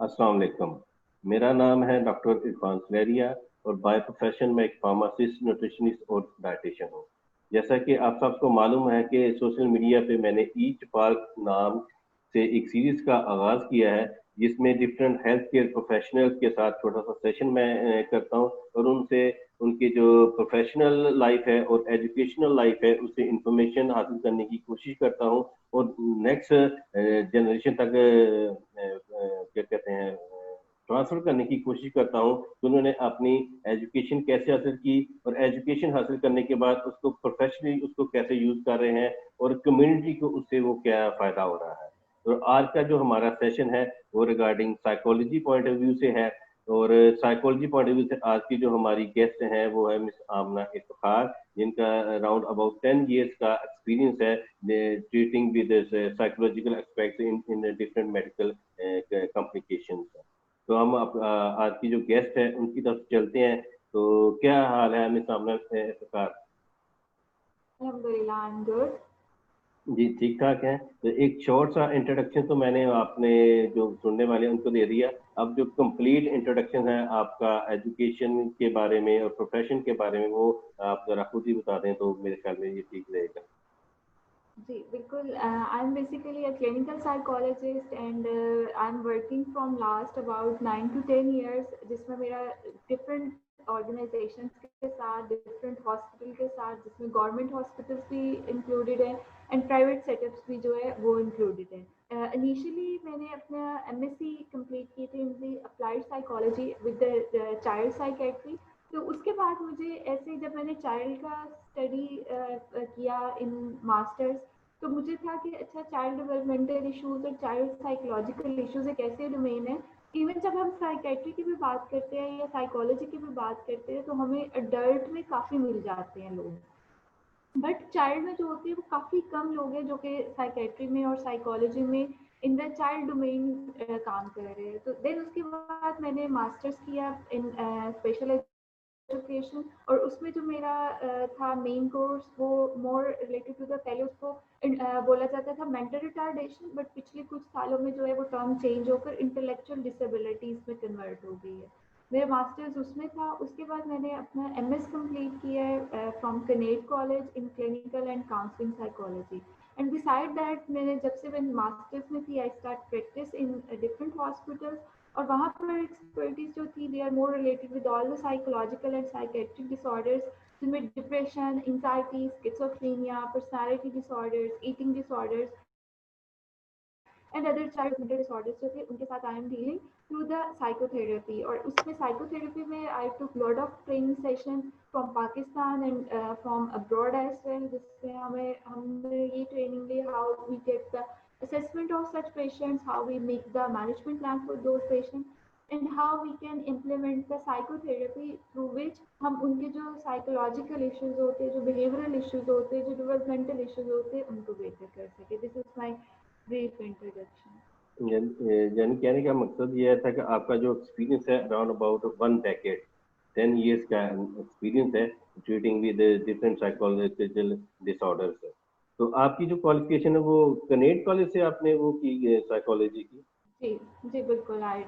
अस्सलाम वालेकुम। मेरा नाम है डॉक्टर इरफान सुलेरिया और बाय प्रोफेशन में एक फार्मासिस्ट, न्यूट्रिशनिस्ट और डाइटिशियन हूँ। जैसा कि आप सबको मालूम है कि सोशल मीडिया पे मैंने ईट पार्क नाम से एक सीरीज का आगाज किया है, जिसमें डिफरेंट हेल्थ केयर प्रोफेशनल्स के साथ छोटा सा सेशन मैं करता हूँ और उनसे उनकी जो प्रोफेशनल लाइफ है और एजुकेशनल लाइफ है उससे इंफॉर्मेशन हासिल करने की कोशिश करता हूँ और नेक्स्ट जनरेशन तक क्या कहते हैं ट्रांसफर करने की कोशिश करता हूँ कि उन्होंने अपनी एजुकेशन कैसे हासिल की और एजुकेशन हासिल करने के बाद उसको प्रोफेशनली उसको कैसे यूज कर रहे हैं और कम्युनिटी को उससे वो क्या फायदा हो रहा है। तो आज का जो हमारा सेशन है वो regarding psychology point of view से है और साइकोलॉजी पॉइंट ऑफ व्यू से आज की जो हमारी गेस्ट हैं वो है मिस आमना इफ्तिखार, जिनका अराउंड अबाउट 10 years का एक्सपीरियंस है treating with psychological aspects in different medical complications. तो हम आज की जो गेस्ट है उनकी तरफ चलते हैं। तो क्या हाल है miss Aamna Iftikhar? Alhamdulillah, I'm good. जी ठीक ठाक है। तो एक शॉर्ट सा इंट्रोडक्शन तो मैंने आपने जो सुनने वाले हैं उनको दे दिया। अब जो कंप्लीट इंट्रोडक्शन है आपका एजुकेशन के बारे में और प्रोफेशन के बारे में वो आप जरा खुद ही बता दें तो मेरे ख्याल में ये ठीक रहेगा। जी बिल्कुल I'm basically a clinical psychologist and I'm working from last about 9 to 10 years जिसमें मेरा different organizations के साथ different hospital के साथ जिसमें government hospitals भी included है and private setups भी जो है वो included है। Initially मैंने अपना MSc complete की थी in the applied psychology with the child psychiatry। तो उसके बाद मुझे ऐसे जब मैंने चाइल्ड का स्टडी किया इन मास्टर्स तो मुझे था कि अच्छा चाइल्ड डेवलपमेंटल इश्यूज और चाइल्ड साइकोलॉजिकल इश्यूज एक ऐसे डोमेन है। इवन जब हम साइकेट्री की भी बात करते हैं या साइकोलॉजी की भी बात करते हैं तो हमें अडल्ट में काफ़ी मिल जाते हैं लोग, बट चाइल्ड में जो होती है वो काफ़ी कम लोग हैं जो कि साइकेट्री में और साइकोलॉजी में इन द चाइल्ड डोमेन काम कर रहे हैं। तो देन उसके बाद मैंने मास्टर्स किया इन स्पेशल एजुकेशन और उसमें जो मेरा था मेन कोर्स वो मोर रिलेटेड टू द पहले उसको बोला जाता था मेंटल रिटार्डेशन, बट पिछले कुछ सालों में जो है वो टर्म चेंज होकर इंटेलेक्चुअल डिसेबिलिटीज़ में कन्वर्ट हो गई है। मेरा मास्टर्स उसमें था। उसके बाद मैंने अपना एमएस कंप्लीट किया है from Kinnaird college in clinical and counselling psychology. And besides that मैंने जब से मैं मास्टर्स में थी I start practice in different hospitals और वहाँ पर एक्सपर्टीज जो थी they are more related with all the psychological and psychiatric disorders जिनमें depression, anxiety, schizophrenia, personality disorders, eating disorders and other child mental disorders जो थे उनके साथ I am dealing through the psychotherapy. और उसमें साइकोथेरेपी में I took lot of training session from Pakistan and from abroad as well, जिसमें हमें हमने ये ट्रेनिंग ली how we take the assessment of such patients, how we make the management plan for those patients, and how we can implement the psychotherapy through which हम उनके जो psychological issues होते हैं, जो behavioral issues होते हैं, जो developmental issues होते हैं, उनको बेहतर कर सके। This is my brief introduction. यानी कहने का मकसद ये था कि आपका जो एक्सपीरियंस है अराउंड अबाउट 1 decade, 10 years का एक्सपीरियंस है treating with different psychological disorders है। तो आपकी जो क्वालिफिकेशन है वो कनेट कॉलेज से आपने वो की साइकोलॉजी की? जी जी बिल्कुल आई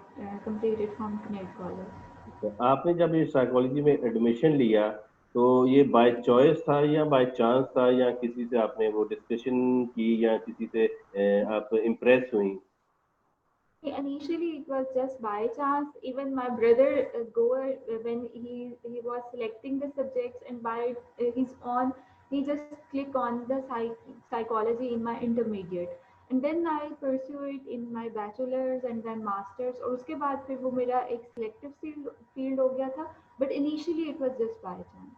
completed from Connect College. तो आपने जब ये साइकोलॉजी में एडमिशन लिया तो ये बाय चॉइस था या बाय चांस था या किसी से आपने वो डिस्कशन की या किसी से आप इम्प्रेस हुई? Initially, it was just by chance. Even my brother, Goa, when he was selecting the subjects and by his own, he just click on the psychology in my intermediate, and then I pursue it in my bachelor's and then masters. और उसके बाद फिर वो मेरा एक selective field हो गया था. But initially, it was just by chance.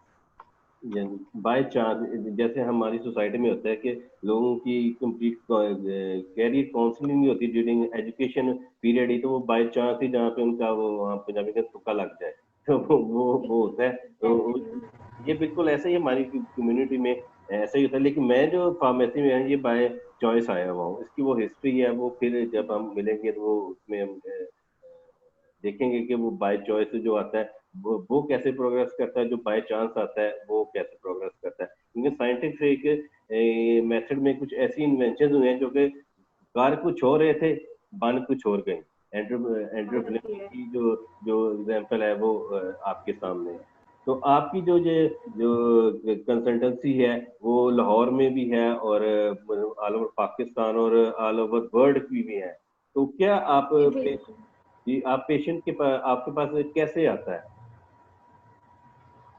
By chance जैसे हमारी सोसाइटी में होता है कि लोगों की कंप्लीट कैरियर काउंसलिंग नहीं होती ड्यूरिंग एजुकेशन पीरियड ही, तो वो बाय चांस ही जहाँ पे उनका वो वहाँ पंजाबी का तुक्का लग जाए तो वो होता है। तो Exactly. ये बिल्कुल ऐसे ही हमारी कम्युनिटी में ऐसा ही होता है, लेकिन मैं जो फार्मेसी में है ये बाय चॉइस आया हुआ हूँ। इसकी वो हिस्ट्री है वो फिर जब हम मिलेंगे तो वो उसमें हम देखेंगे कि वो बाय चॉइस जो आता है वो कैसे प्रोग्रेस करता है, जो बाय चांस आता है वो कैसे प्रोग्रेस करता है। क्योंकि साइंटिफिक मेथड में कुछ ऐसी इन्वेंशन हुए हैं जो कि कार कुछ हो रहे थे, बन कुछ और गए। एंटरप्रेन्योरशिप की जो जो एग्जांपल है वो आपके सामने है। तो आपकी जो कंसल्टेंसी है वो लाहौर में भी है और ऑल ओवर पाकिस्तान और ऑल ओवर वर्ल्ड की भी है। तो क्या आप जी आप पेशेंट के पास आपके पास कैसे आता है?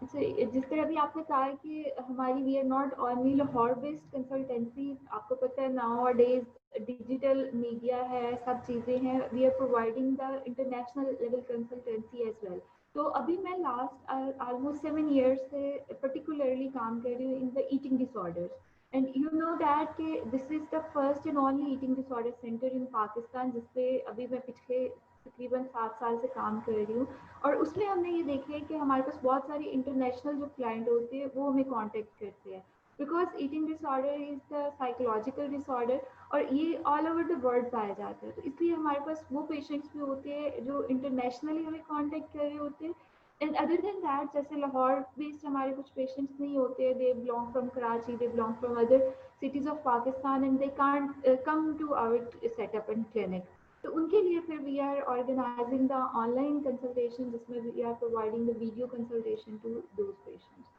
जिस तरह भी आपने कहा कि हमारी we are not only Lahore based consultancy, आपको पता है नाउ डेज डिजिटल मीडिया है, सब चीज़ें हैं, we are providing the international level consultancy as well. तो अभी मैं लास्ट ऑलमोस्ट 7 years से पर्टिकुलरली काम कर रही हूँ in the eating disorders, and you know that कि this is the first and only eating disorder centre in Pakistan, जिसपे अभी मैं पिछले तकरीबन 7 साल से काम कर रही हूँ। और उसमें हमने ये देखा है कि हमारे पास बहुत सारे इंटरनेशनल जो क्लाइंट होते हैं वो हमें कांटेक्ट करते हैं, because eating disorder is the psychological disorder, और ये ऑल ओवर द वर्ल्ड पाया जाता है। तो इसलिए हमारे पास वो पेशेंट्स भी होते हैं जो इंटरनेशनली हमें कांटेक्ट कर रहे होते हैं। एंड अदर देन दैट, जैसे लाहौर बेस्ड हमारे कुछ पेशेंट्स नहीं होते, they belong from Karachi, they belong from other cities of Pakistan, and they can't come to our setup and clinic. तो उनके लिए फिर we are organizing the online consultation, जिसमें we are providing the video consultation to those patients.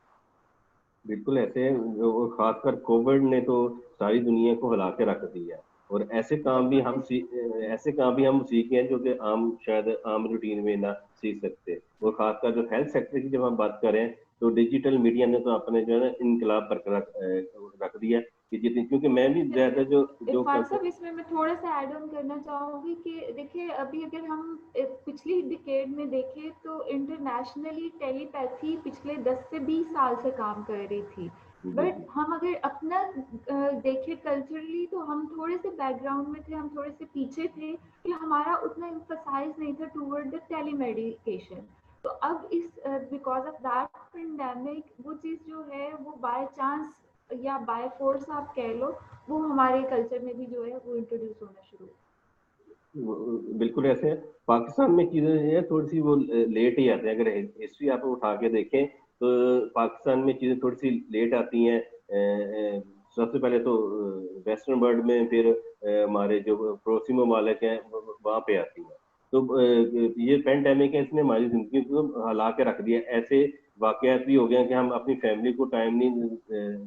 बिल्कुल ऐसे है, जो खासकर कोविड ने तो सारी दुनिया को हिला के रख दिया है। और ऐसे काम भी हम सीखे हैं जो कि आम शायद आम रूटीन में ना सीख सकते। और खासकर जो हेल्थ सेक्टर की जब हम बात करें तो डिजिटल मीडिया ने तो अपने जो है ना इनकलाब बरकरार रख दिया कि जितनी, क्योंकि मैं भी ज्यादा जो जो इरफान साहब, इसमें मैं थोड़ा सा ऐड ऑन करना चाहूँगी कि देखिए अभी अगर हम पिछली डिकेड में देखें तो इंटरनेशनली टेलीपैथी पिछले 10 से 20 साल से काम कर रही थी, बट हम अगर अपना देखें कल्चरली तो हम थोड़े से बैकग्राउंड में थे, हम थोड़े से पीछे थे कि हमारा उतना एम्फसाइज नहीं था टूवर्ड द टेलीमेडिकेशन। तो अब इस बिकॉज ऑफ दैट पेंडेमिक वो चीज़ जो है वो बाय चांस या बाय फोर्स आप कह लो, वो हमारे कल्चर में भी जो है वो इंट्रोड्यूस होना शुरू। बिल्कुल ऐसे है। पाकिस्तान में चीजें जो है थोड़ी सी वो लेट ही आते हैं। अगर हिस्ट्री आप उठा के देखें तो पाकिस्तान में चीजें थोड़ी सी लेट आती हैं। सबसे पहले तो वेस्टर्न वर्ल्ड में, फिर हमारे जो पड़ोसी ममालिक हैं वहाँ पे आती हैं। तो ये पेंडेमिक है, इसने हमारी जिंदगी को हिला के रख दिया। ऐसे वाकयात भी हो गए कि हम अपनी फैमिली को टाइम नहीं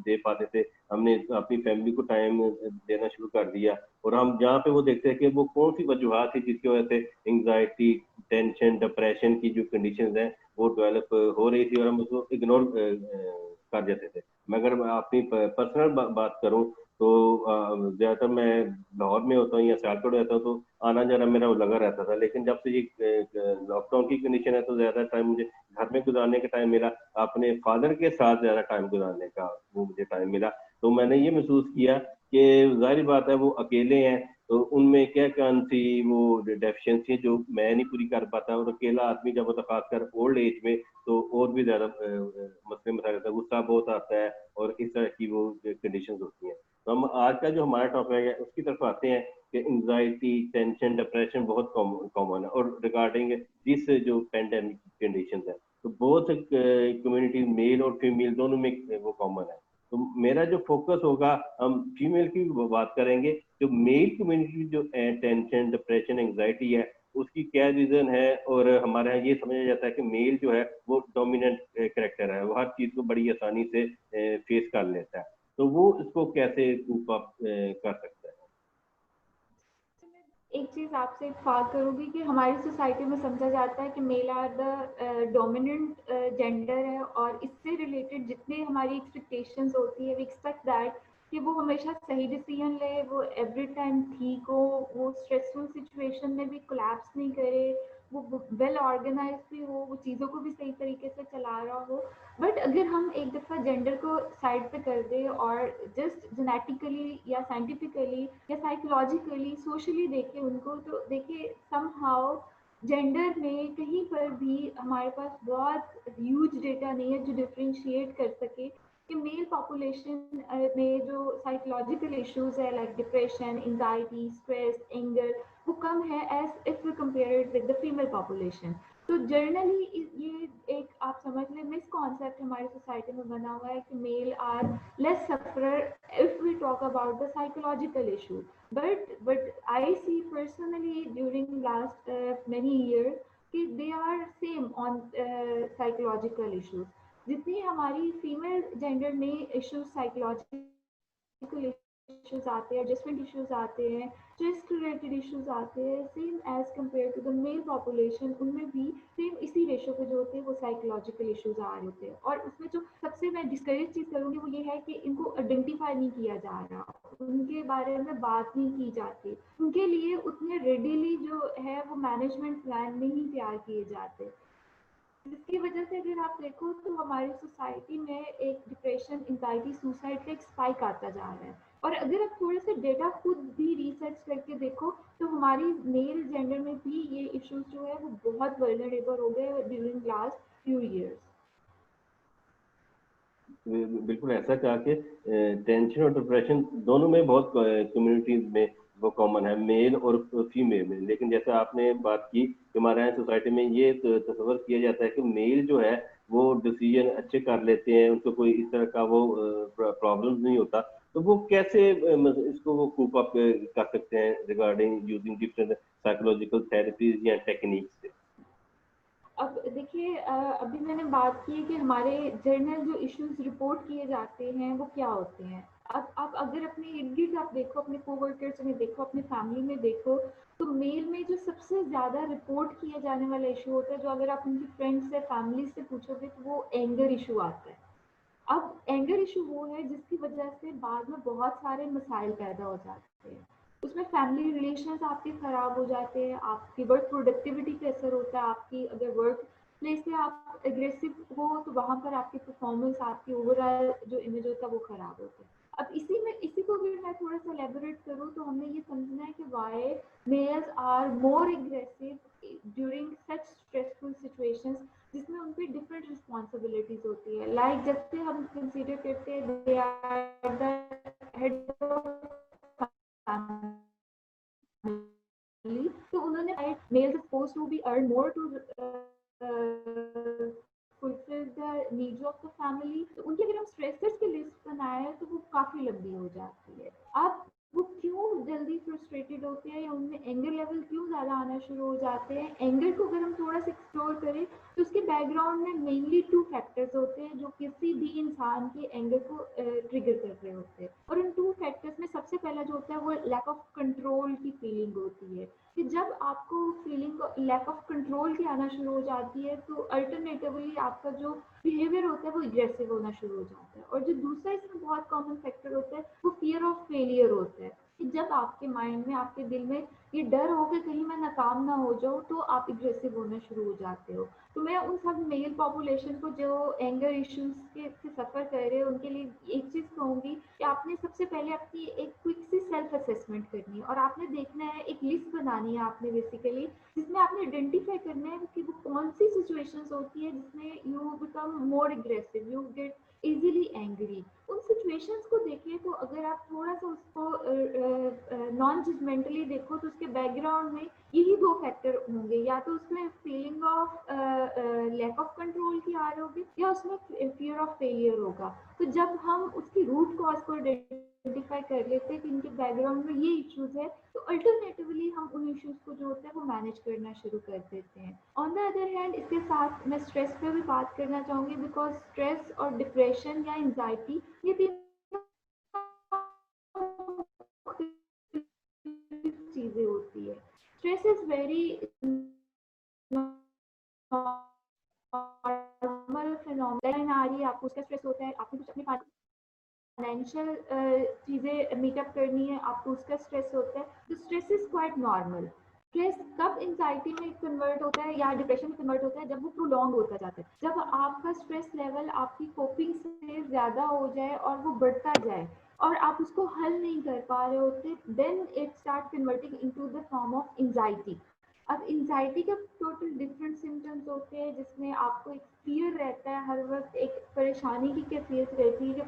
दे पाते थे, हमने अपनी फैमिली को टाइम देना शुरू कर दिया। और हम जहाँ पे वो देखते हैं कि वो कौन सी वजूहत थी जिसकी वजह से एंग्जाइटी, टेंशन, डिप्रेशन की जो कंडीशंस हैं वो डेवलप हो रही थी और हम उसको इग्नोर कर देते थे। मगर मैं अपनी पर्सनल बात करूं तो ज्यादातर मैं लाहौर में होता हूँ या सियालकोट रहता हूँ, तो आना जाना मेरा लगा रहता था। लेकिन जब से ये लॉकडाउन की कंडीशन है तो ज्यादा टाइम मुझे घर में गुजारने का टाइम मिला, अपने फादर के साथ ज्यादा टाइम गुजारने का वो मुझे टाइम मिला। तो मैंने ये महसूस किया कि जाहिर बात है वो अकेले हैं, तो उनमें क्या कौन सी वो डेफिशिएंसी जो मैं नहीं पूरी कर पाता। और अकेला आदमी जब होता, खासकर ओल्ड एज में, तो और भी ज्यादा मसले मसाइल होता है, गुस्सा बहुत आता है और इस तरह की वो कंडीशंस होती हैं। तो हम आज का जो हमारा टॉपिक है उसकी तरफ आते हैं कि एंजाइटी, टेंशन, डिप्रेशन बहुत कॉमन है। और रिगार्डिंग दिस जो पेंडेमिक कंडीशंस है तो बहुत कम्युनिटी मेल और फीमेल दोनों में वो कॉमन है। तो मेरा जो फोकस होगा, हम फीमेल की बात करेंगे। जो मेल कम्युनिटी जो टेंशन, डिप्रेशन, एंजाइटी है उसकी क्या रीजन है। और हमारे यहाँ ये समझा जाता है कि मेल जो है वो डोमिनेंट कैरेक्टर है, वो हर चीज को बड़ी आसानी से फेस कर लेता है। तो वो इसको कैसे कूप अप कर सकता है? एक चीज आपसे इत्तेफाक करूंगी कि हमारी सोसाइटी में समझा जाता है कि male are the dominant gender है, और इससे रिलेटेड जितने हमारी एक्सपेक्टेशंस होती है, वी एक्सपेक्ट दैट कि वो हमेशा सही डिसीजन ले, वो एवरी टाइम ठीक हो, वो स्ट्रेसफुल सिचुएशन में भी कोलैप्स नहीं करे, वो वेल ऑर्गेनाइज भी हो, वो चीज़ों को भी सही तरीके से चला रहा हो। बट अगर हम एक दफ़ा जेंडर को साइड पे कर दें और जस्ट जेनेटिकली या साइंटिफिकली या साइकोलॉजिकली सोशली देखें उनको, तो देखिए समहाउ जेंडर में कहीं पर भी हमारे पास बहुत ह्यूज डेटा नहीं है जो डिफ्रेंशिएट कर सके कि मेल पॉपुलेशन में जो साइकोलॉजिकल इश्यूज है like depression, anxiety, stress, anger, वो कम है as if we compare with the female population. तो जर्नली ये एक आप समझ लें मिस कॉन्सेप्ट हमारी सोसाइटी में बना हुआ है कि male are less sufferer if we talk about the psychological issue, but I see personally during last many years कि they are same on psychological issues. जितनी हमारी फीमेल जेंडर में इश्यूज साइकोलॉजिकल इश्यूज आते हैं, एडजस्टमेंट इश्यूज आते हैं, stress related issues आते हैं, same as compare to the male population, उनमें भी सेम इसी रेशो पे जो होते हैं वो साइकोलॉजिकल इश्यूज आ रहे होते हैं। और उसमें जो सबसे मैं डिस्करेज चीज़ करूँगी वो ये है कि इनको आइडेंटिफाई नहीं किया जा रहा, उनके बारे में बात नहीं की जाती, उनके लिए उतने रेडीली जो है वो मैनेजमेंट प्लान नहीं तैयार किए जाते, जिसकी वजह से अगर आप देखो तो हमारी सोसाइटी में एक डिप्रेशन, एंजाइटी, सुसाइड का एक स्पाइक आता जा रहा है। और अगर आप थोड़े से डेटा खुद भी रिसर्च करके देखो तो हमारी मेल जेंडर में भी ये इश्यूज जो है वो बहुत वल्नरेबल हो गए ड्यूरिंग लास्ट फ्यू ईयर्स। बिल्कुल ऐसा कहा कि टेंशन और डिप्रेशन दोनों में बहुत कम्युनिटीज में वो कॉमन है, मेल और फीमेल में। लेकिन जैसे आपने बात की कि हमारे यहाँ सोसाइटी में ये तस्वर किया जाता है कि मेल जो है वो डिसीजन अच्छे कर लेते हैं, उनको कोई इस तरह का वो प्रॉब्लम नहीं होता, तो वो कैसे इसको वो कूप अप कर सकते हैं regarding using different psychological therapies या टेक्निक्स? अब देखिए अभी मैंने बात की कि हमारे जर्नल जो इश्यूज रिपोर्ट किए जाते हैं वो क्या होते हैं। अब अगर अपने इर्द गिर्द आप देखो, अपने कोवर्कर्स में देखो, अपने फैमिली में देखो, तो मेल में जो सबसे ज़्यादा रिपोर्ट किया जाने वाला इशू होता है, जो अगर आप उनकी फ्रेंड्स से, फैमिली से पूछोगे तो वो एंगर इशू आता है। अब एंगर इशू वो है जिसकी वजह से बाद में बहुत सारे मसाइल पैदा हो जाते हैं। उसमें फैमिली रिलेशंस आपके ख़राब हो जाते हैं, आपकी वर्क प्रोडक्टिविटी पे असर होता है, आपकी अगर वर्क प्लेस पे आप एग्रेसिव हो तो वहाँ पर आपकी परफॉर्मेंस, आपकी ओवरऑल जो इमेज होता है वो ख़राब होता है। अब इसी को अगर मैं थोड़ा सा एलेबोरेट करूँ तो हमें ये समझना है कि why males are more aggressive during such stressful situations, जिसमें उन पे डिफरेंट रिस्पॉन्सिबिलिटीज होती है। लाइक जब से हम कंसीडर करते हैं they are the head of family, तो उन्होंने males supposed to be earn more to fulfil the needs of the family. तो उनकी अगर हम स्ट्रेसर्स की लिस्ट बनाए तो वो काफी लंबी हो जाती है। अब वो क्यों जल्दी फ्रस्ट्रेटेड होते हैं या उनमें एंगर लेवल क्यों ज़्यादा आना शुरू हो जाते हैं? एंगर को अगर हम थोड़ा सा एक्सप्लोर करें तो उसके बैकग्राउंड में मेनली 2 फैक्टर्स होते हैं जो किसी भी इंसान के एंगर को ट्रिगर कर रहे होते हैं। और उन 2 फैक्टर्स में सबसे पहला जो होता है वो लैक ऑफ कंट्रोल की फीलिंग होती है, कि जब आपको फीलिंग लैक ऑफ कंट्रोल की आना शुरू हो जाती है तो अल्टरनेटिवली आपका जो बिहेवियर होता है वो एग्रेसिव होना शुरू हो जाता है। और जो दूसरा इसमें बहुत कॉमन फैक्टर होता है वो फियर ऑफ फेलियर होता है, कि जब आपके माइंड में, आपके दिल में ये डर हो कि कहीं मैं नाकाम ना हो जाऊँ तो आप एग्रेसिव होना शुरू हो जाते हो। तो मैं उन सब मेल पॉपुलेशन को जो एंगर इश्यूज के से सफ़र कर रहे हैं उनके लिए एक चीज़ कहूँगी कि आपने सबसे पहले अपनी एक क्विक सी सेल्फ असेसमेंट करनी है और आपने देखना है, एक लिस्ट बनानी है आपने बेसिकली, जिसमें आपने आइडेंटिफाई करना है कि वो कौन सी सिचुएशंस होती है जिसमें you become more aggressive, you get easily angry. उन सिचुएशंस को देखिए तो अगर आप थोड़ा सा उसको नॉन जजमेंटली देखो तो उसके बैकग्राउंड में यही 2 फैक्टर होंगे, या तो उसमें feeling of lack of control की आ रही होगी या उसमें फियर ऑफ फेलियर होगा। तो जब हम उसकी रूट कॉज को आइडेंटिफाई कर लेते हैं कि इनके बैकग्राउंड में ये इश्यूज है तो अल्टरनेटिवली हम उन इश्यूज को जो होता है वो मैनेज करना शुरू कर देते हैं। ऑन द अदर हैंड इसके साथ मैं स्ट्रेस पे भी बात करना चाहूँगी, बिकॉज स्ट्रेस और डिप्रेशन या एंजाइटी ये तीनों चीज़ें होती है। Stress is very normal phenomenon आ रही है, आपको उसका स्ट्रेस होता है, आपको कुछ अपनी फाइनेंशियल चीज़ें मीटअप करनी है, आपको उसका स्ट्रेस होता है। तो stress is quite normal. Stress कब एंजाइटी में कन्वर्ट होता है या डिप्रेशन में कन्वर्ट होता है? जब वो प्रोलॉन्ग होता जाता है, जब आपका स्ट्रेस लेवल आपकी कोपिंग से ज़्यादा हो जाए और वो बढ़ता जाए और आप उसको हल नहीं कर पा रहे होते, then it start converting into the form of anxiety. अब एंजाइटी के टोटल डिफरेंट सिम्टम्स होते हैं जिसमें आपको एक फियर रहता है, हर वक्त एक परेशानी की कैफियत रहती है कि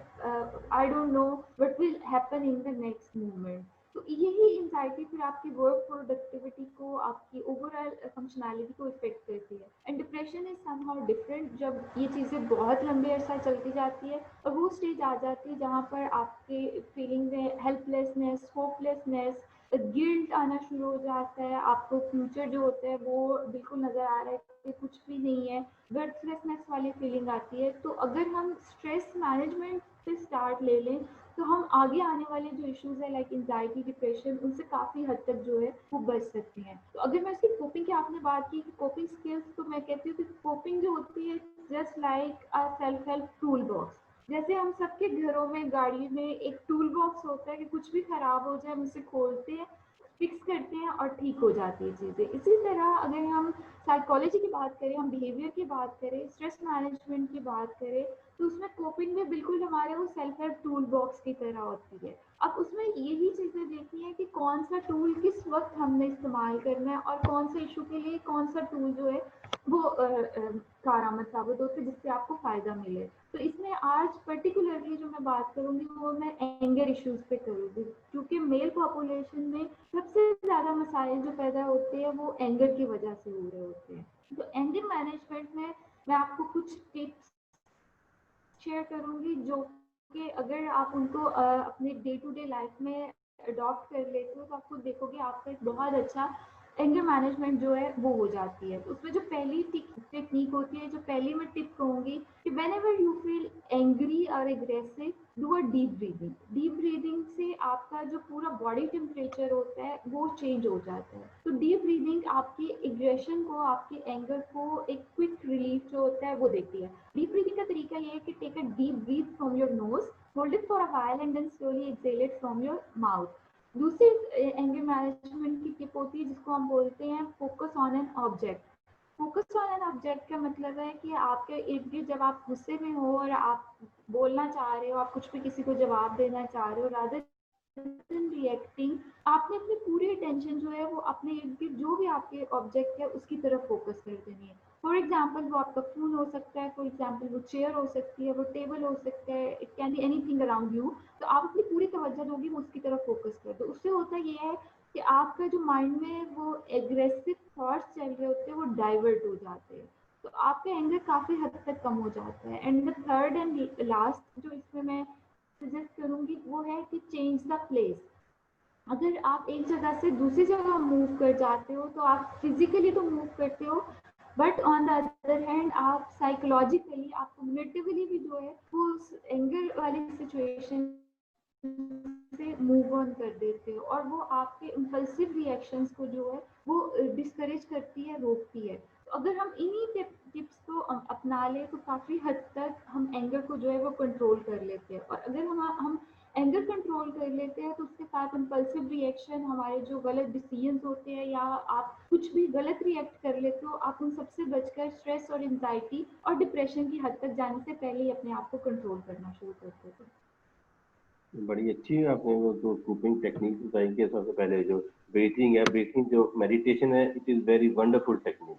I don't know what will happen in the next moment. तो यही एंजाइटी फिर आपकी वर्क प्रोडक्टिविटी को, आपकी ओवरऑल फंक्शनैलिटी को इफेक्ट करती है। And depression is somehow different, जब ये चीज़ें बहुत लंबे अरसा चलती जाती है और वो स्टेज आ जाती है जहाँ पर आपके फीलिंग में हेल्पलेसनेस, होपलेसनेस, गिल्ट आना शुरू हो जाता है, आपको फ्यूचर जो होता है वो बिल्कुल नज़र आ रहा है कि कुछ भी नहीं है, वर्थलेसनेस वाली फीलिंग आती है। तो अगर हम स्ट्रेस मैनेजमेंट से स्टार्ट ले लें तो हम आगे आने वाले जो इश्यूज है लाइक एंजाइटी, डिप्रेशन, उनसे काफ़ी हद तक जो है वो बच सकते हैं। तो अगर मैं इसकी कोपिंग की आपने बात की कि कोपिंग स्किल्स, तो मैं कहती हूँ कि कोपिंग जो होती है just like a self help tool box. जैसे हम सबके घरों में गाड़ी में एक टूल बॉक्स होता है कि कुछ भी खराब हो जाए हम उसे खोलते हैं, फिक्स करते हैं और ठीक हो जाती है चीज़ें। इसी तरह अगर हम साइकोलॉजी की बात करें, हम बिहेवियर की बात करें, स्ट्रेस मैनेजमेंट की बात करें, तो उसमें कोपिंग में बिल्कुल हमारे वो सेल्फ हेल्प टूल बॉक्स की तरह होती है। अब उसमें यही चीज़ें देखनी है कि कौन सा टूल किस वक्त हमने इस्तेमाल करना है और कौन से इशू के लिए कौन सा टूल जो है वो कारआमद साबित होता है जिससे आपको फ़ायदा मिले। तो इसमें आज पर्टिकुलरली जो मैं बात करूँगी वो मैं एंगर इश्यूज पे करूँगी, क्योंकि मेल पॉपुलेशन में सबसे ज़्यादा मसाइल जो पैदा होते हैं वो एंगर की वजह से हो रहे होते हैं। तो एंगर मैनेजमेंट में मैं आपको कुछ टिप्स शेयर करूँगी जो कि अगर आप उनको अपने डे टू डे लाइफ में अडॉप्ट कर लेते हो तो आप खुद देखोगे आपका एक बहुत अच्छा एंगर मैनेजमेंट जो है वो हो जाती है। तो उसमें जो पहली टेक्निक होती है, जो पहली मैं टिप कहूँगी कि whenever you feel angry और aggressive, do a deep breathing. Deep breathing से आपका जो पूरा बॉडी टेम्परेचर होता है वो चेंज हो जाता है। तो डीप ब्रीदिंग आपकी एग्रेशन को, आपके एंगर को एक क्विक रिलीफ जो होता है वो देती है। डीप ब्रीथिंग का तरीका ये है कि take a deep breath from your nose, hold it for a while and then slowly exhale it from your mouth. दूसरी एंगर मैनेजमेंट की टिप होती है जिसको हम बोलते हैं focus on an object. Focus on an object का मतलब है कि आपके इर्द गिर्द जब आप गुस्से में हो और आप बोलना चाह रहे हो, आप कुछ भी किसी को जवाब देना चाह रहे हो, रादर रिएक्टिंग, आपने अपनी पूरी अटेंशन जो है वो अपने इर्द गिर्द जो भी आपके ऑब्जेक्ट है उसकी तरफ फोकस कर देनी है। फॉर एग्जाम्पल वो आपका फ़ोन हो सकता है, फॉर एग्जाम्पल वो चेयर हो सकती है, वो टेबल हो सकता है, it can be anything around you. तो आप अपनी पूरी तवज्जो दोगे, वो उसकी तरफ फोकस कर दो। उससे होता ये है कि आपका जो माइंड में वो एग्रेसिव थॉट्स चल रहे होते हैं वो डाइवर्ट हो जाते हैं, तो आपका एंगर काफ़ी हद तक कम हो जाता है। And the third and last जो इसमें मैं सजेस्ट करूँगी वो है कि चेंज द प्लेस। अगर आप एक जगह से दूसरी जगह मूव कर जाते हो तो आप फिजिकली तो मूव करते हो, but on the other hand आप साइकोलॉजिकली, आप कम्युनिटिवली भी जो है वो उस एंगर वाली सिचुएशन से मूव ऑन कर देते हो और वो आपके इम्पल्सिव रिएक्शंस को जो है वो डिस्करेज करती है, रोकती है। तो अगर हम इन्हीं टिप्स को अपना लें तो काफ़ी हद तक हम एंगर को जो है वो कंट्रोल कर लेते हैं। और अगर हम एंगर कंट्रोल कर लेते हैं तो उसके साथ इम्पल्सिव रिएक्शन, हमारे जो गलत डिसीजंस होते हैं या आप कुछ भी गलत रिएक्ट कर लेते हो, आप उन सबसे बचकर स्ट्रेस और एंजाइटी और डिप्रेशन की हद तक जाने से पहले ही अपने आप को कंट्रोल करना शुरू करते थे। बड़ी अच्छी आपने वो जो कोपिंग टेक्निक बताई कि सबसे पहले जो ब्रीथिंग है, ब्रीथिंग जो मेडिटेशन है, it is very wonderful technique.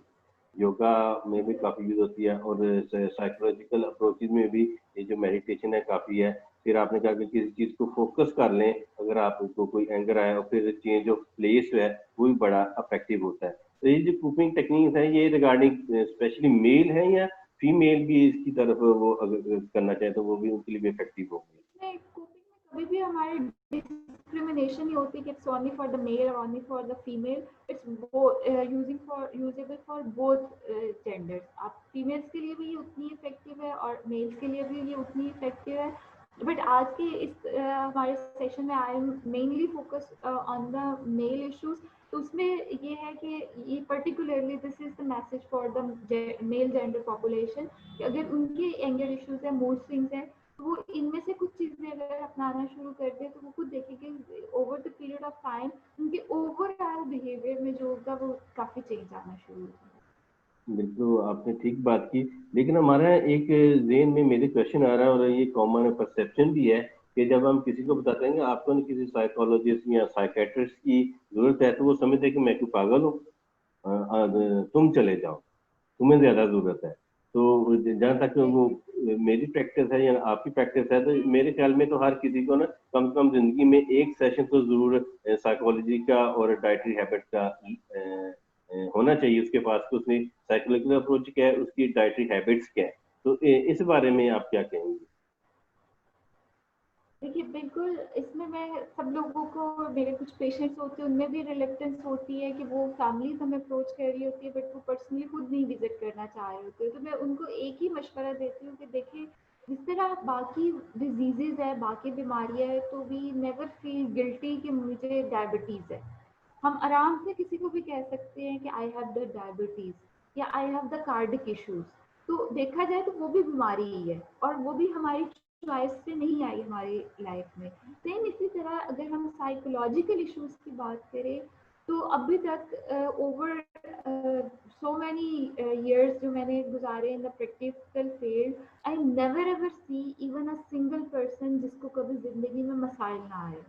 Yoga में भी काफ़ी यूज़ होती है और साइकोलॉजिकल अप्रोचेज में भी ये जो मेडिटेशन है काफ़ी है। फिर आपने कहा कि किसी चीज़ को फोकस कर लें, अगर आपको कोई एंगर आया और फिर चेंज ऑफ प्लेस है वो भी बड़ा इफेक्टिव होता है। तो ये जो कोपिंग टेक्निक है ये रिगार्डिंग स्पेशली मेल है या फीमेल भी इसकी तरफ वो अगर करना चाहे तो वो भी उनके लिए भी इफेक्टिव होगी? नहीं, कुकिंग में कभी भी हमारी डिस्क्रिमिनेशन नहीं होती कि it's only for the male और only for the female. It's using for usable for both genders. आप फीमेल्स के लिए भी ये उतनी इफेक्टिव है और मेल्स के लिए भी ये उतनी इफेक्टिव है। बट आज के इस हमारे सेशन में I am mainly focus on the male issues. तो उसमें ये है कि ये particularly this is the message for the male gender population कि अगर उनके एंगर इश्यूज है, मूड स्विंग्स है, तो वो इनमें से कुछ चीज़ें अगर अपनाना शुरू कर दे तो वो खुद देखेंगे over the period of time उनके ओवरऑल बिहेवियर में जो होगा वो काफ़ी चेंज आना शुरू होगा। बिल्कुल, आपने ठीक बात की। लेकिन हमारा एक ज़हन में मेरे क्वेश्चन आ रहा है और ये कॉमन परसेप्शन भी है कि जब हम किसी को बताते हैं कि आपको ना किसी साइकोलॉजिस्ट या साइकियाट्रिस्ट की ज़रूरत है, तो वो समझते हैं कि मैं कोई पागल हूँ, तुम चले जाओ, तुम्हें ज़्यादा ज़रूरत है। तो जहाँ तक वो मेरी प्रैक्टिस है या आपकी प्रैक्टिस है, तो मेरे ख्याल में तो हर किसी को ना कम से कम ज़िंदगी में एक सेशन तो ज़रूर साइकोलॉजी का और डाइटरी हैबिट का होना चाहिए उसके पास कि उसने साइकोलॉजिकल अप्रोच क्या है, उसकी डाइटरी हैबिट्स क्या है। तो इस बारे में आप क्या कहेंगे? देखिए, बिल्कुल इसमें मैं सब लोगों को, मेरे कुछ पेशेंट्स होते हैं उनमें भी रिलक्टेंस होती है कि वो फैमिलीज़ हमें अप्रोच कर रही होती है बट वो पर्सनली खुद नहीं विज़िट करना चाह रहे होते हैं। तो मैं उनको एक ही मशवरा देती हूँ कि देखिए, जिस तरह बाकी डिज़ीज़ेज़ है, बाकी बीमारियाँ हैं, तो वी नेवर फील गिल्टी कि मुझे डायबिटीज़ है। हम आराम से किसी को भी कह सकते हैं कि आई हैव द डायबिटीज़ या I have the cardiac issues. तो देखा जाए तो वो भी बीमारी ही है और वो भी हमारी चॉइस से नहीं आई हमारी लाइफ में। सेम इसी तरह अगर हम साइकोलॉजिकल इश्यूज की बात करें तो अभी तक ओवर सो मैनी years जो मैंने गुजारे in the practical field, I never ever see even a single person जिसको कभी जिंदगी में मसाइल ना आए।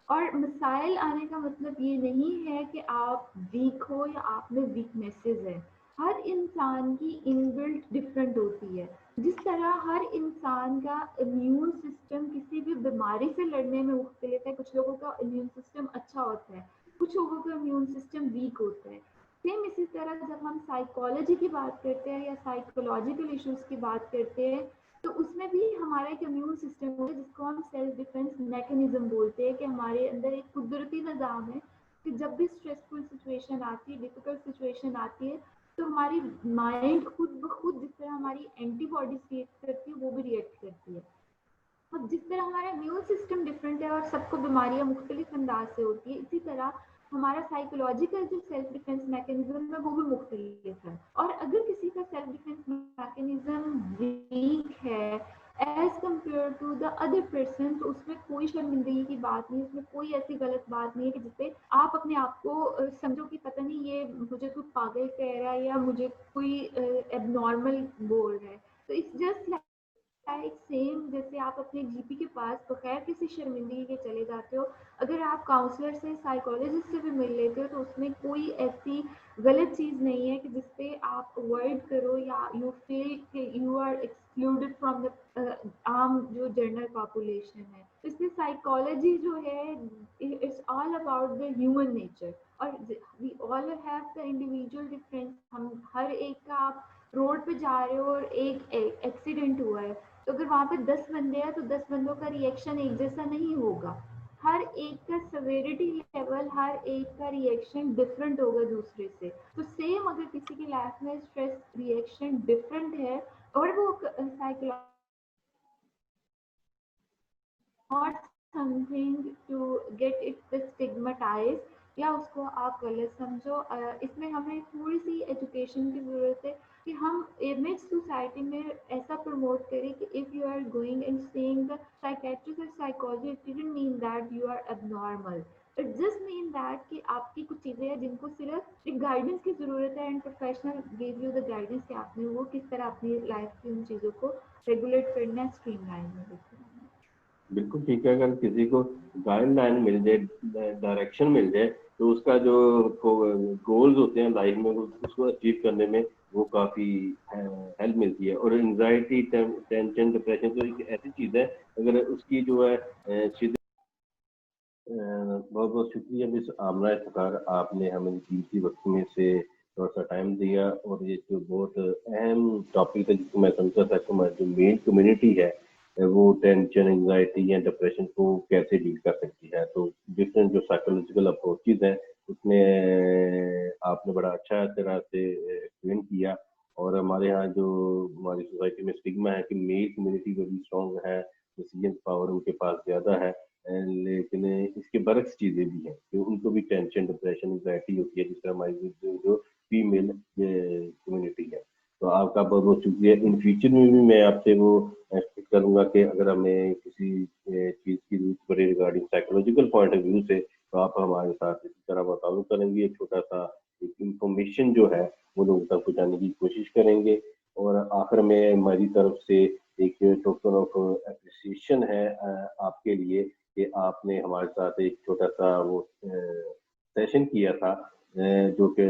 और मसाइल आने का मतलब ये नहीं है कि आप वीक हो या आप में वीकनेसेस है। हर इंसान की इनबिल्ट डिफरेंट होती है। जिस तरह हर इंसान का इम्यून सिस्टम किसी भी बीमारी से लड़ने में मुख्तलिफ है, कुछ लोगों का इम्यून सिस्टम अच्छा होता है, कुछ लोगों का इम्यून सिस्टम वीक होता है। सेम इसी तरह जब हम साइकोलॉजी की बात करते हैं या साइकोलॉजिकल इश्यूज की बात करते हैं तो उसमें भी हमारा एक इम्यून सिस्टम है जिसको हम सेल्फ डिफेंस मैकेनिज्म बोलते हैं कि हमारे अंदर एक कुदरती निज़ाम है कि जब भी स्ट्रेसफुल सिचुएशन आती है, डिफिकल्ट सिचुएशन आती है, तो हमारी माइंड खुद ब खुद जिस तरह हमारी एंटीबॉडीज रिएक्ट करती है वो भी रिएक्ट करती है। अब जिस तरह हमारा इम्यून सिस्टम डिफरेंट है और सबको बीमारियां मुख्तलिफ अंदाज से होती है, इसी तरह हमारा साइकोलॉजिकल जो सेल्फ डिफेंस मैकेनिज्म है वो भी मुख्तलिफ है। और अगर किसी का सेल्फ डिफेंस मैकेनिज्म वीक है as compare to the other person, तो उसमें कोई शर्मिंदगी की बात नहीं, उसमें कोई ऐसी गलत बात नहीं है कि जिससे आप अपने आप को समझो कि पता नहीं ये मुझे कोई पागल कह रहा है या मुझे कोई एबनॉर्मल बोल रहा है। तो इट्स जस्ट लाइक सेम जैसे आप अपने जीपी के पास बगैर किसी शर्मिंदगी के चले जाते हो, अगर आप काउंसलर से, साइकोलॉजिस्ट से भी मिल लेते हो तो उसमें कोई ऐसी गलत चीज़ नहीं है कि जिसपे आप अवॉइड करो या यू फील कि you are excluded from the आम जो जनरल पॉपुलेशन है। तो इसमें साइकोलॉजी जो है it's all about the human nature. और we all have the individual difference. हम हर एक का, आप रोड पे जा रहे हो और एक एक्सीडेंट हुआ है, तो अगर वहाँ पे 10 बंदे हैं तो 10 बंदों का रिएक्शन एक जैसा नहीं होगा। हर एक का सेवेरिटी लेवल, हर एक का रिएक्शन डिफरेंट होगा दूसरे से। तो सेम अगर किसी की लाइफ में स्ट्रेस रिएक्शन डिफरेंट है और वो psychology not something to get it stigmatize या उसको आप गलत समझो। इसमें हमें थोड़ी सी एजुकेशन की ज़रूरत है कि हम इमेज सोसाइटी में ऐसा प्रमोट करें कि if you are going and seeing the psychiatrist और psychologist, it doesn't mean that you are abnormal. It just mean that कि आपकी कुछ चीज़ें हैं जिनको सिर्फ एक गाइडेंस की ज़रूरत है and professional give you the guidance कि आपने वो किस तरह अपनी लाइफ की उन चीज़ों को रेगुलेट करना है, स्ट्रीमलाइन में करना है। बिल्कुल ठीक है। अगर किसी को गाइडलाइन मिल जाए, डायरेक्शन मिल जाए, तो उसका जो गोल्स होते हैं लाइफ में उसको अचीव करने में वो काफ़ी हेल्प मिलती है। और एंजाइटी, टेंशन, डिप्रेशन तो एक ऐसी चीज़ है, अगर उसकी जो है बहुत बहुत शुक्रिया मिस आमना इफ्तिखार, आपने हमें कीमती वक्त में से थोड़ा सा टाइम दिया और ये जो बहुत अहम टॉपिक है जिसको मैं समझा था कि हमारी जो मेन कम्युनिटी है वो टेंशन, एंजाइटी या डिप्रेशन को कैसे डील कर सकती है। तो डिफरेंट जो साइकोलॉजिकल अप्रोचेज हैं उसमें आपने बड़ा अच्छा तरह से एक्सप्लेन किया। और हमारे यहाँ जो हमारी सोसाइटी में स्टिग्मा है कि मेल कम्युनिटी बड़ी स्ट्रॉन्ग है, डिसीजन पावर उनके पास ज़्यादा है, लेकिन इसके बरक्स चीज़ें भी हैं कि उनको भी टेंशन, डिप्रेशन, एंग्जायटी होती है, जिस तरह हमारी जो फीमेल कम्युनिटी है। तो आपका बहुत बहुत शुक्रिया। इन फ्यूचर में भी मैं आपसे वो एक्सपेक्ट करूंगा कि अगर हमें किसी चीज़ की जरूरत पड़े regarding psychological point of view से, तो आप हमारे साथ इसी तरह बर्ताव करेंगे। एक छोटा सा एक इंफॉर्मेशन जो है वो लोगों तक पहुँचाने की कोशिश करेंगे। और आखिर में हमारी तरफ से एक टोकन ऑफ अप्रिसिएशन है आपके लिए कि आपने हमारे साथ एक छोटा सा वो सेशन किया था, जो कि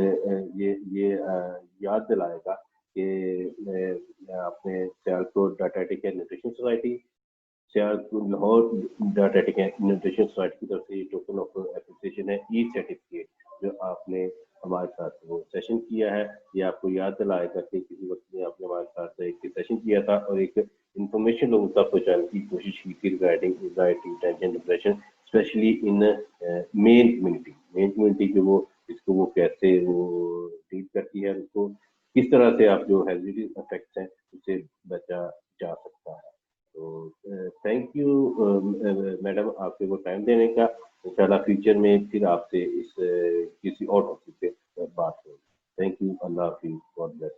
ये याद दिलाएगा कि आपने Sialkot dietetic and nutrition society, Sialkot Lahore dietetic and nutrition society की तरफ से ये टोकन ऑफ एप्रिसिएशन है, ई सर्टिफिकेट, जो आपने हमारे साथ वो सेशन किया है। ये आपको याद दिलाएगा कि किसी वक्त में आपने हमारे साथ एक सेशन किया था और एक इंफॉर्मेशन लोगों तक पहुंचाने की कोशिश की थी regarding anxiety, tension, depression, specially in main community के वो इसको वो कैसे वो डील करती है, उसको किस तरह से आप जो हेल्थ इफेक्ट्स हैं उससे बचा जा सकता है। तो थैंक यू मैडम आपके वो टाइम देने का। इंशाल्लाह फ्यूचर में फिर आपसे इस किसी और टॉपिक पे बात होगी। Thank you, Allah Hafiz, God bless.